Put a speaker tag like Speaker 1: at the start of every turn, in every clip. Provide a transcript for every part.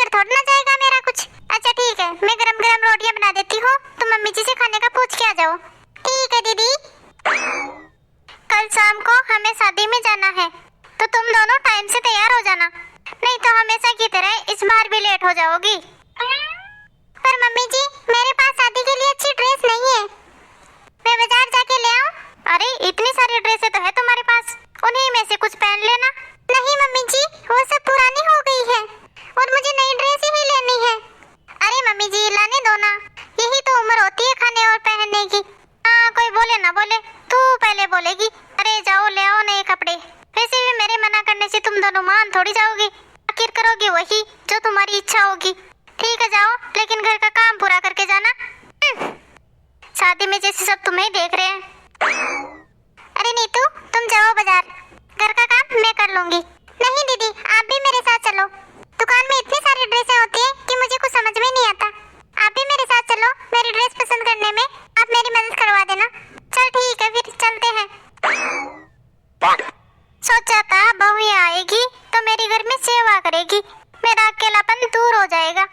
Speaker 1: बिगड़ थोड़ा ना जाएगा मेरा कुछ। अच्छा ठीक है, मैं गरम गरम रोटियां बना देती हूँ, तुम मम्मी जी से खाने का पूछ के आ जाओ। ठीक है दीदी। कल शाम को हमें शादी में जाना है, तो तुम दोनों टाइम से तैयार हो जाना, नहीं तो हमेशा की तरह इस बार भी लेट हो जाओगी। पर मम्मी जी, मेरे पास शादी के लिए अच्छी ड्रेस नहीं है, मैं बाजार जाके ले आऊं? अरे इतनी सारी ड्रेसें तो है तुम्हारे पास, उन्हीं में से कुछ पहन लेना। नहीं मम्मी जी, वो सब पुरानी हो गई है और मुझे नई ड्रेस ही लेनी है। अरे मम्मी जी लाने दो ना, यही तो उम्र होती है खाने और पहनने की। हाँ कोई बोले ना बोले, तू पहले बोलेगी। अरे जाओ ले आओ नए कपड़े, वैसे भी मेरे मना करने से तुम दोनों मान थोड़ी जाओगी, आखिर करोगी वही जो तुम्हारी इच्छा होगी। ठीक है जाओ, लेकिन घर का काम पूरा करके जाना। शादी में जैसे सब तुम्हें ही देख रहे हैं। अरे नीतू तुम जाओ बाजार, घर का काम मैं कर लूंगी। नहीं दीदी आप भी मेरे साथ चलो, दुकान में इतनी सारी ड्रेसें होती हैं कि मुझे कुछ समझ में नहीं आता। आप भी मेरे साथ चलो, मेरी ड्रेस पसंद करने में आप मेरी मदद करवा देना। चल ठीक है फिर चलते हैं। सोचा था बहू यहाँ आएगी तो मेरी घर में सेवा करेगी, मेरा अकेलापन दूर हो जाएगा,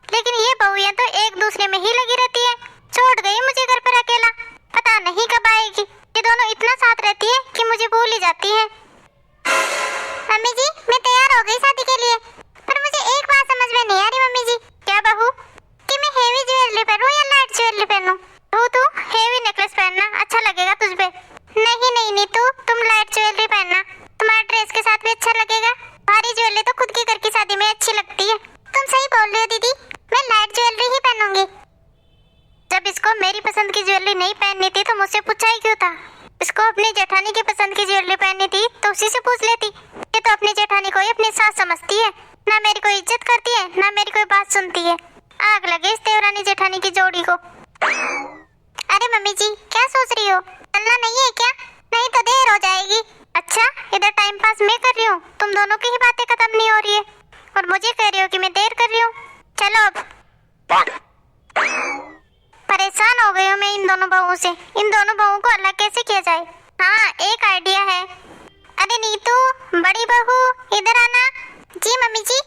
Speaker 1: लेकिन ये बहुएं तो एक दूसरे में ही लगी रहती है। छोड़ गई मुझे घर पर अकेला, पता नहीं कब आएगी। ये दोनों इतना साथ रहती है कि मुझे भूल ही जाती है। मम्मी जी मैं तैयार हो गई शादी के लिए, पर मुझे एक बात समझ में नहीं आ रही मम्मी जी। क्या बहू? कि मैं हेवी ज्वेलरी पहनूं या लाइट ज्वेलरी पहनूं? तू हेवी नेकलेस पहनना अच्छा लगेगा तुझ पे। नहीं नहीं नीतू तुम लाइट ज्वेलरी पहनना, तुम्हारे ड्रेस के साथ भी अच्छा लगेगा। भारी ज्वेलरी तो खुद के घर की शादी में अच्छी लगती है। तुम सही बोल रही हो दीदी, मैं लाइट ज्वेलरी ही पहनूंगी। जब इसको मेरी पसंद की ज्वेलरी नहीं पहननी थी तो मुझसे पूछा ही क्यों था? इसको अपनी जेठानी की पसंद की ज्वेलरी पहननी थी तो उसी से पूछ लेती। ये तो अपनी जेठानी को ही अपनी सास समझती है, ना मेरी कोई इज्जत करती है ना मेरी कोई बात सुनती है। आग लगे इस देवरानी जेठानी की जोड़ी को। अरे मम्मी जी क्या सोच रही हो, चलना नहीं है क्या? नहीं तो देर हो जाएगी। अच्छा इधर टाइम पास मैं कर रही हूँ, तुम दोनों की ही बातें खत्म नहीं हो रही है और मुझे कह रही हो कि मैं देर कर रही हूँ। चलो अब। परेशान हो गई हूँ मैं इन दोनों बहुओं से, इन दोनों बहुओं को अलग कैसे किया जाए? हाँ एक आइडिया है। अरे नीतू बड़ी बहू इधर आना। जी मम्मी जी।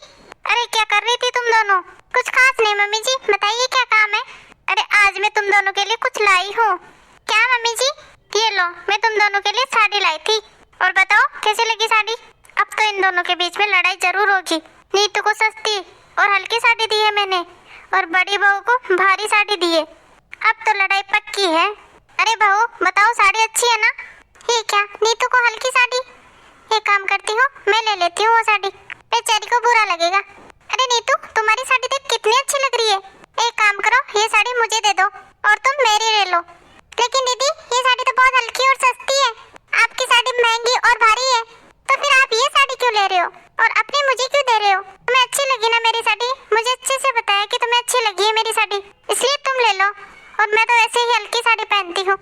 Speaker 1: अरे क्या कर रही थी तुम दोनों? कुछ खास नहीं मम्मी जी, बताइए क्या काम है? अरे आज मैं तुम दोनों के लिए कुछ लाई हूँ। क्या मम्मी जी? ये लो मैं तुम दोनों के लिए साड़ी लाई थी, और बताओ कैसी लगी साड़ी? अब तो इन दोनों के बीच में लड़ाई जरूर होगी। नीतू को सस्ती और हल्की साड़ी दी है मैंने, और बड़ी बहू को भारी साड़ी दी है। अब तो लड़ाई पक्की है। अरे बहू बताओ साड़ी अच्छी है ना? ये क्या नीतू को हल्की साड़ी? एक काम करती हूँ मैं ले लेती हूँ वो साड़ी, बेचारी को बुरा लगेगा। अरे नीतू तुम्हारी साड़ी देख कितनी अच्छी लग रही है, एक काम करो ये साड़ी मुझे दे दो और तुम मेरी ले लो। लेकिन दीदी ये साड़ी तो बहुत हल्की और सस्ती है, आपकी साड़ी महंगी और भारी है, तो फिर आप ये साड़ी क्यों ले रहे हो और अपनी मुझे क्यों दे रहे हो? तुम्हें अच्छी लगी ना मेरी साड़ी? मुझे अच्छे से बताया कि तुम्हें अच्छी लगी है मेरी साड़ी, इसलिए तुम ले लो। और मैं तो ऐसे ही हल्की साड़ी पहनती हूँ,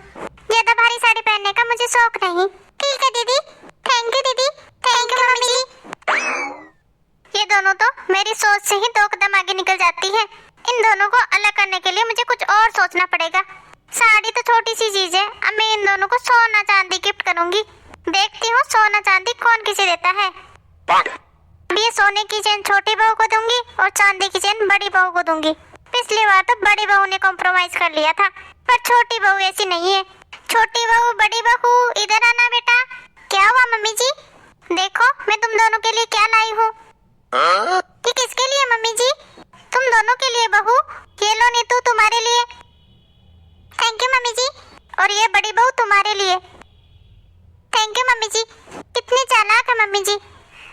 Speaker 1: ज्यादा भारी साड़ी पहनने का मुझे शौक नहीं। ठीक है दीदी। थैंक यू दीदी। थैंक यू मम्मी जी। ये दोनों तो मेरी सोच से ही दो कदम आगे निकल जाती है। इन दोनों को अलग करने के लिए मुझे कुछ और सोचना पड़ेगा। साड़ी तो छोटी सी चीज है, अब मैं इन दोनों को सोना चांदी गिफ्ट करूंगी। देखती हूँ सोना चांदी कौन किसे देता है। अब ये सोने की चेन छोटी बहू को दूंगी और चांदी की चेन बड़ी बहू को दूंगी। पिछली बार तो बड़ी बहू ने कॉम्प्रोमाइज कर लिया था, पर छोटी बहू ऐसी नहीं है। छोटी बहू बड़ी बहू इधर आना बेटा। क्या हुआ मम्मी जी? देखो मैं तुम दोनों के लिए क्या लाई हूँ। ये किसके लिए मम्मी जी? तुम दोनों के लिए बहू। ये लो नीतू तुम्हारे लिए। थैंक यू मम्मी जी। और ये बड़ी बहू तुम्हारे लिए। थैंक यू मम्मी जी। कितनी चालाक है मम्मी जी,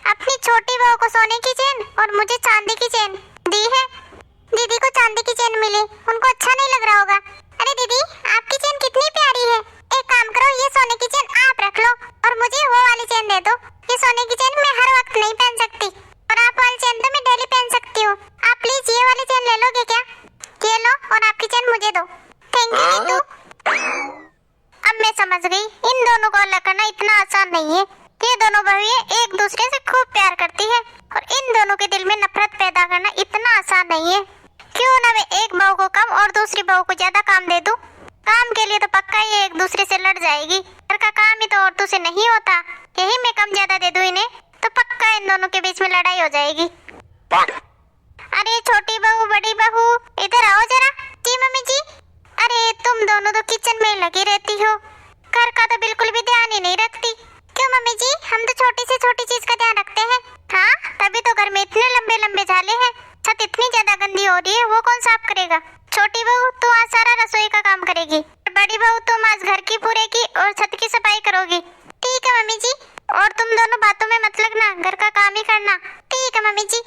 Speaker 1: अपनी छोटी बहू को सोने की चेन और मुझे चांदी की चेन दी है। दीदी को चांदी की चेन मिली, उनको अच्छा नहीं लग रहा होगा। अरे दीदी आपकी चेन कितनी प्यारी है, एक काम करो ये सोने की चेन आप रख लो और मुझे वो वाली चेन दे दो। ये सोने की चेन मैं हर वक्त नहीं पहन सकती और आप वाली चेन तो मैं डेली पहन सकती हूँ। आप प्लीज ये वाली चेन ले लोगे क्या? ये लो और आपकी चेन मुझे दो। Thank you Neetu. अब मैं समझ गई इन दोनों को अलग करना इतना आसान नहीं है। ये दोनों बहुएं एक दूसरे से खूब प्यार करती है और इन दोनों के दिल में नफरत पैदा करना इतना आसान नहीं है। क्यों ना मैं एक बहू को कम और दूसरी बहू को ज्यादा काम दे दूं। काम के लिए तो पक्का ये एक दूसरे से लड़ जाएगी, घर का काम ही तो औरतों से नहीं होता। यही मैं कम ज्यादा दे दूं इन्हें तो पक्का इन दोनों के बीच में लड़ाई हो जाएगी। अरे छत इतनी ज्यादा गंदी हो रही है, वो कौन साफ करेगा? छोटी बहू तू आज सारा रसोई का काम करेगी, बड़ी बहू तुम आज घर की पूरे की और छत की सफाई करोगी। ठीक है मम्मी जी। और तुम दोनों बातों में मत लगना, घर का काम ही करना। ठीक है मम्मी जी।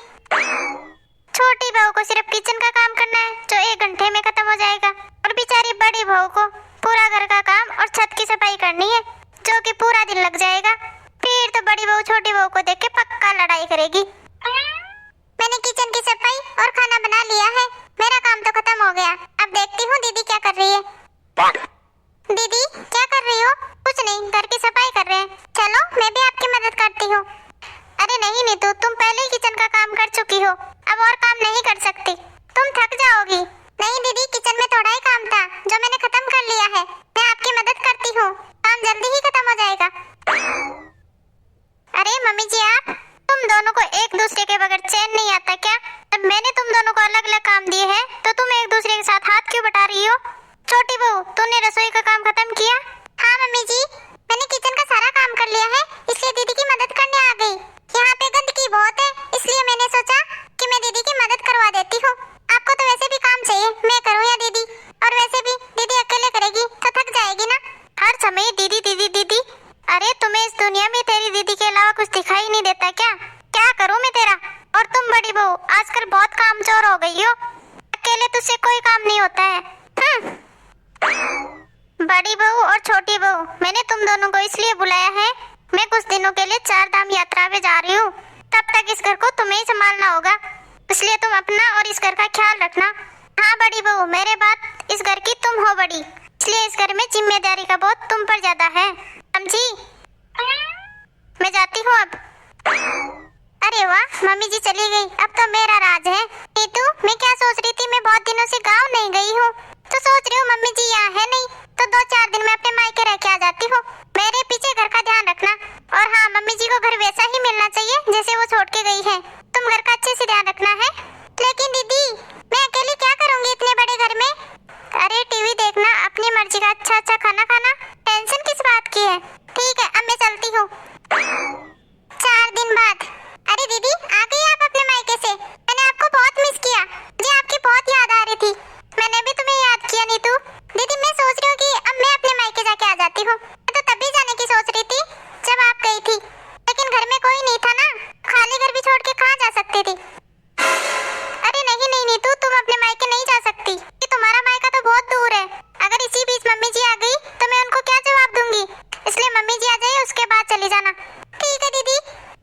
Speaker 1: छोटी बहू को सिर्फ किचन का काम करना है जो 1 घंटे में खत्म हो जाएगा, और बेचारी बड़ी बहू को पूरा घर का काम और छत की सफाई करनी है जो कि पूरा दिन लग जाएगा। फिर तो बड़ी बहू छोटी बहू को देख के पक्का लड़ाई करेगी। मैंने किचन की सफाई और खाना बना लिया है, मेरा काम तो खत्म हो गया। अब देखती हूँ दीदी क्या कर रही है। दीदी क्या कर रही हो? कुछ नहीं, घर की सफाई कर रहे हैं। चलो मैं भी आपकी मदद करती हूँ। अरे नहीं नीतू, तुम पहले ही किचन का काम कर चुकी हो, अब और काम नहीं कर सकती, तुम थक जाओगी। नहीं दीदी, किचन में थोड़ा ही काम था जो मैंने खत्म कर लिया है, मैं आपकी मदद करती हूँ, काम जल्दी ही खत्म हो जाएगा। अरे मम्मी जी, आप तुम दोनों को एक दूसरे के बगैर चैन नहीं आता क्या? जब मैंने तुम दोनों को अलग अलग काम दिए हैं तो तुम एक दूसरे के साथ हाथ क्यों बटा रही हो? छोटी बहू, तूने रसोई का काम खत्म किया? हाँ मम्मी जी, मैंने किचन का सारा काम कर लिया है, इसलिए दीदी की मदद करने आ गई। यहाँ पे गंदगी बहुत है, इसलिए मैंने सोचा कि मैं दीदी की मदद करवा देती हूँ। आपको तो वैसे भी काम चाहिए, मैं करूँ या दीदी? और वैसे भी दीदी अकेले करेगी तो थक जाएगी ना। हर समय दीदी दीदी दीदी। अरे तुम्हें इस दुनिया में तेरी दीदी के अलावा कुछ दिखाई नहीं देता क्या? क्या करूँ मैं तेरा? और तुम बड़ी बहू आजकल बहुत कामचोर हो गई हो, अकेले तुझसे कोई काम नहीं होता है। बड़ी बहू और छोटी बहू, मैंने तुम दोनों को इसलिए बुलाया है, मैं कुछ दिनों के लिए 4 धाम यात्रा पे जा रही हूँ, तब तक इस घर को तुम्हें ही संभालना होगा, इसलिए तुम अपना और इस घर का ख्याल रखना। हाँ बड़ी बहू, मेरे बाद इस घर की तुम हो बड़ी, इसलिए इस घर में जिम्मेदारी का बोझ तुम पर ज्यादा है, समझी? मैं जाती हूँ अब। अरे वाह, मम्मी जी चली गई, अब तो मेरा राज है। नीतू, मैं क्या सोच रही थी, मैं बहुत दिनों से गाँव नहीं गई हूँ, तो सोच रही हूँ मम्मी जी यहाँ है नहीं, तो 2-4 दिन में अपने मायके रह के आ जाती हूँ। मेरे पीछे घर का ध्यान रखना, और हाँ, मम्मी जी को घर वैसा ही मिलना चाहिए जैसे वो छोड़ के गई है। तुम घर का अच्छे से ध्यान रखना है। लेकिन दीदी, मैं अकेली क्या करूँगी इतने बड़े घर में? अरे टीवी देखना, अपनी मर्जी का अच्छा अच्छा खाना खाना, टेंशन किस बात की है? ठीक है, अब मैं चलती हूँ। 4 दिन बाद। अरे दीदी, आ गई आप अपने मायके से? मैंने आपको बहुत मिस किया, मुझे आपकी बहुत याद आ रही थी। मैंने भी तुम्हें याद किया नीतू। दीदी, मैं सोच रही हूँ कि अब मैं अपने मायके जाके आ जाती हूँ। मैं तो तभी जाने की सोच रही थी जब आप गई थी, लेकिन घर में कोई नहीं था ना, खाली घर भी छोड़ के कहाँ जा सकती थी? अरे नहीं नहीं नीतू, तुम अपने मायके नहीं जा सकती, कि तुम्हारा मायका तो बहुत दूर है। अगर इसी बीच मम्मी जी आ गई तो मैं उनको क्या जवाब दूंगी, इसलिए मम्मी जी आ जाए उसके बाद चली जाना। ठीक है दीदी,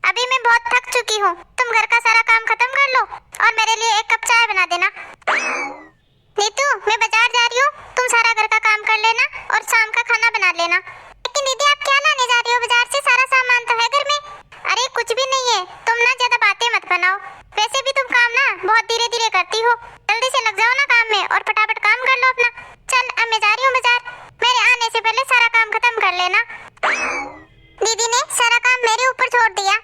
Speaker 1: अभी मैं बहुत थक चुकी हूँ, तुम घर का सारा काम खत्म कर लो और मेरे लिए 1 कप चाय बना देना। नीतू, मैं बाजार जा रही हूँ, तुम सारा घर का काम कर लेना और शाम का खाना बना लेना। लेकिन दीदी, आप क्या लाने जा रही हो बाजार से? सारा सामान तो है घर में। अरे कुछ भी नहीं है, तुम ना ज्यादा बातें मत बनाओ, वैसे भी तुम काम ना बहुत धीरे धीरे करती हो, जल्दी से लग जाओ ना काम में और फटाफट काम कर लो अपना। चल, अब मैं जा रही हूँ बाजार, मेरे आने से पहले सारा काम खत्म कर लेना। दीदी ने सारा काम मेरे ऊपर छोड़ दिया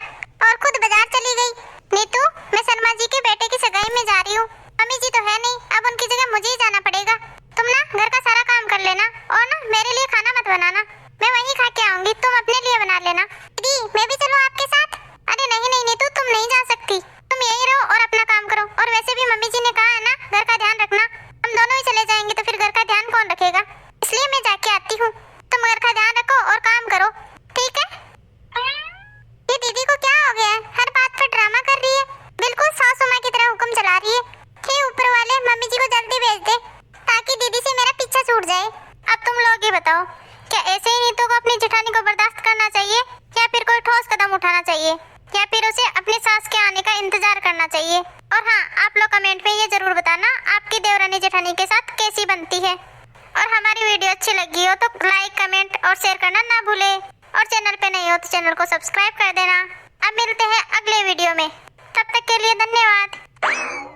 Speaker 1: और खुद बाजार चली गई। नीतू, मैं शर्मा जी के बेटे की सगाई में जा रही हूँ, मम्मी जी तो है नहीं, अब उनकी जगह मुझे ही जाना पड़ेगा। तुम ना घर का सारा काम कर लेना और ना मेरे लिए खाना मत बनाना, मैं वहीं खा के आऊंगी, तुम अपने लिए बना लेना। दीदी, मैं भी चलूं आपके साथ? अरे नहीं नहीं नीतू, तुम नहीं जा सकती, तुम यहीं रहो और अपना काम करो, और वैसे भी मम्मी जी ने कहा है ना घर का ध्यान रखना, हम दोनों ही चले जाएंगे तो फिर घर का ध्यान कौन रखेगा? इसलिए मैं जाके आती हूँ, तुम घर का ध्यान रखो और काम करो, ठीक है? ये दीदी को क्या हो गया है, हर बात पर ड्रामा कर रही है, बिल्कुल सासू माँ की तरह हुक्म चला रही है। हे ऊपर वाले, मम्मी जी को जल्दी भेज दे ताकि दीदी से मेरा पीछा छूट जाए। अब तुम लोग ही बताओ, क्या ऐसे ही नीतू को अपनी जेठानी को बर्दाश्त करना चाहिए, या फिर कोई ठोस कदम उठाना चाहिए, या फिर उसे अपनी सास के आने का इंतजार करना चाहिए? और हाँ, आप लोग कमेंट में ये जरूर बताना आपकी देवरानी जेठानी के साथ कैसी बनती है। और हमारी वीडियो अच्छी लगी हो तो लाइक, कमेंट और शेयर करना ना भूले, और चैनल पे नहीं हो तो चैनल को सब्सक्राइब कर देना। अब मिलते हैं अगले वीडियो में, तब तक के लिए धन्यवाद।